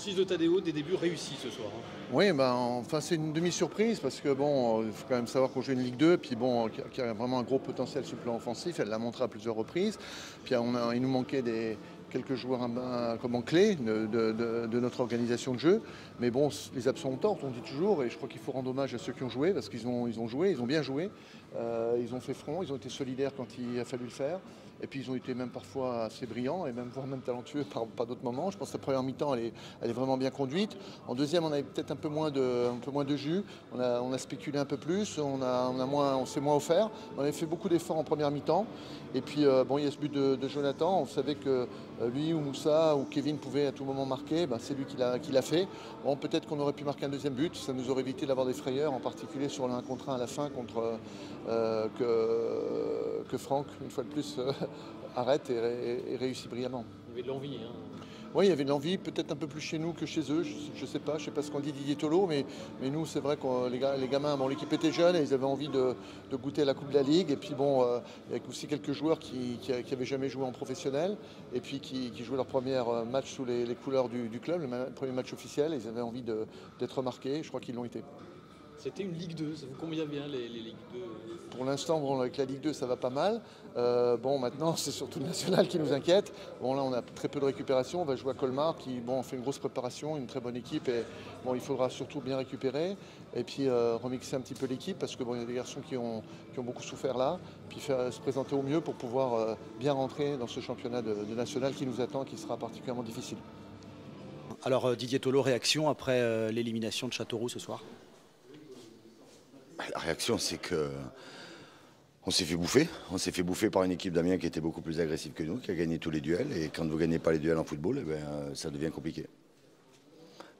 Francis de Tadeo, des débuts réussis ce soir. Oui, ben, enfin, c'est une demi-surprise parce que bon, il faut quand même savoir qu'on joue une Ligue 2, puis bon, qui a vraiment un gros potentiel sur le plan offensif. Elle l'a montré à plusieurs reprises. Puis il nous manquait quelques joueurs comment clés de notre organisation de jeu. Mais bon, les absents ont tort, on dit toujours, et je crois qu'il faut rendre hommage à ceux qui ont joué parce qu'ils ont joué, ils ont bien joué. Ils ont fait front, ils ont été solidaires quand il a fallu le faire. Et puis ils ont été même parfois assez brillants et voire même talentueux par d'autres moments. Je pense que la première mi-temps, elle est vraiment bien conduite. En deuxième, on avait peut-être un peu moins de jus. On a spéculé un peu plus, on s'est moins offert. On avait fait beaucoup d'efforts en première mi-temps. Et puis bon, il y a ce but de Jonathan. On savait que lui ou Moussa ou Kevin pouvaient à tout moment marquer. Ben, c'est lui qui l'a fait. Bon, peut-être qu'on aurait pu marquer un deuxième but. Ça nous aurait évité d'avoir des frayeurs, en particulier sur le 1 contre 1 à la fin que Franck, une fois de plus, arrête et réussit brillamment. Il y avait de l'envie. Oui, il y avait de l'envie, peut-être un peu plus chez nous que chez eux. Je ne sais pas ce qu'en dit Didier Tolo, mais nous, c'est vrai que les gamins, bon, l'équipe était jeune et ils avaient envie de goûter à la Coupe de la Ligue. Et puis bon, avec aussi quelques joueurs qui n'avaient jamais joué en professionnel et puis qui jouaient leur premier match sous les couleurs du club, le premier match officiel. Ils avaient envie d'être remarqués. Je crois qu'ils l'ont été. C'était une Ligue 2, ça vous convient bien les Ligue 2? Pour l'instant, bon, avec la Ligue 2, ça va pas mal. Bon, maintenant, c'est surtout le national qui nous inquiète. Bon, là, on a très peu de récupération. On va jouer à Colmar, qui fait une grosse préparation, une très bonne équipe. Et bon, il faudra surtout bien récupérer et puis remixer un petit peu l'équipe parce que bon, il y a des garçons qui ont beaucoup souffert là. Puis se présenter au mieux pour pouvoir bien rentrer dans ce championnat de national qui nous attend, qui sera particulièrement difficile. Alors Didier Tolo, réaction après l'élimination de Châteauroux ce soir? La réaction, c'est que on s'est fait bouffer. On s'est fait bouffer par une équipe d'Amiens qui était beaucoup plus agressive que nous, qui a gagné tous les duels. Et quand vous ne gagnez pas les duels en football, eh bien, ça devient compliqué.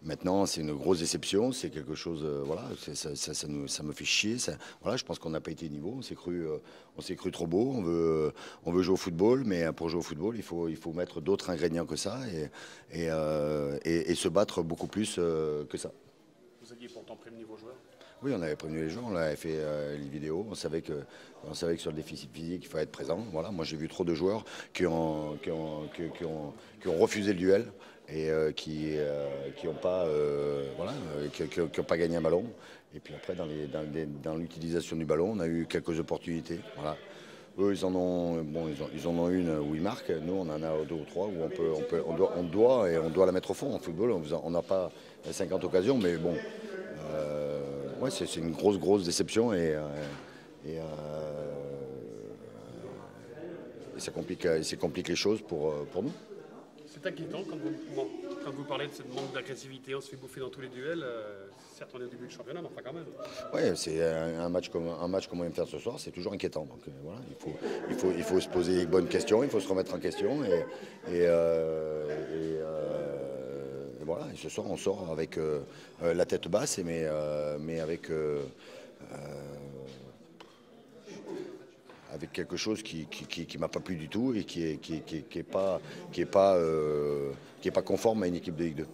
Maintenant, c'est une grosse déception. C'est quelque chose, voilà, ça me fait chier. Voilà, je pense qu'on n'a pas été niveau. On s'est cru trop beau. On veut jouer au football, mais pour jouer au football, il faut mettre d'autres ingrédients que ça et se battre beaucoup plus que ça. Vous aviez pourtant prévenu vos joueurs? Oui, on avait prévenu les joueurs, on avait fait les vidéos, on savait que sur le déficit physique, il fallait être présent. Voilà, moi j'ai vu trop de joueurs qui ont refusé le duel et qui n'ont pas, pas gagné un ballon. Et puis après, dans l'utilisation du ballon, on a eu quelques opportunités. Voilà. Eux, ils en ont une où ils marquent. Nous, on en a deux ou trois où on doit la mettre au fond. En football, on n'a pas 50 occasions, mais bon. Ouais, c'est une grosse déception et ça complique les choses pour nous. C'est inquiétant quand vous parlez de ce manque d'agressivité, on se fait bouffer dans tous les duels. Certes, on est au début du championnat, mais enfin quand même. Oui, c'est un match comme on vient de faire ce soir, c'est toujours inquiétant. Donc voilà, il faut se poser les bonnes questions, il faut se remettre en question et voilà, et ce soir on sort avec la tête basse, mais avec quelque chose qui m'a pas plu du tout et qui est pas conforme à une équipe de Ligue 2.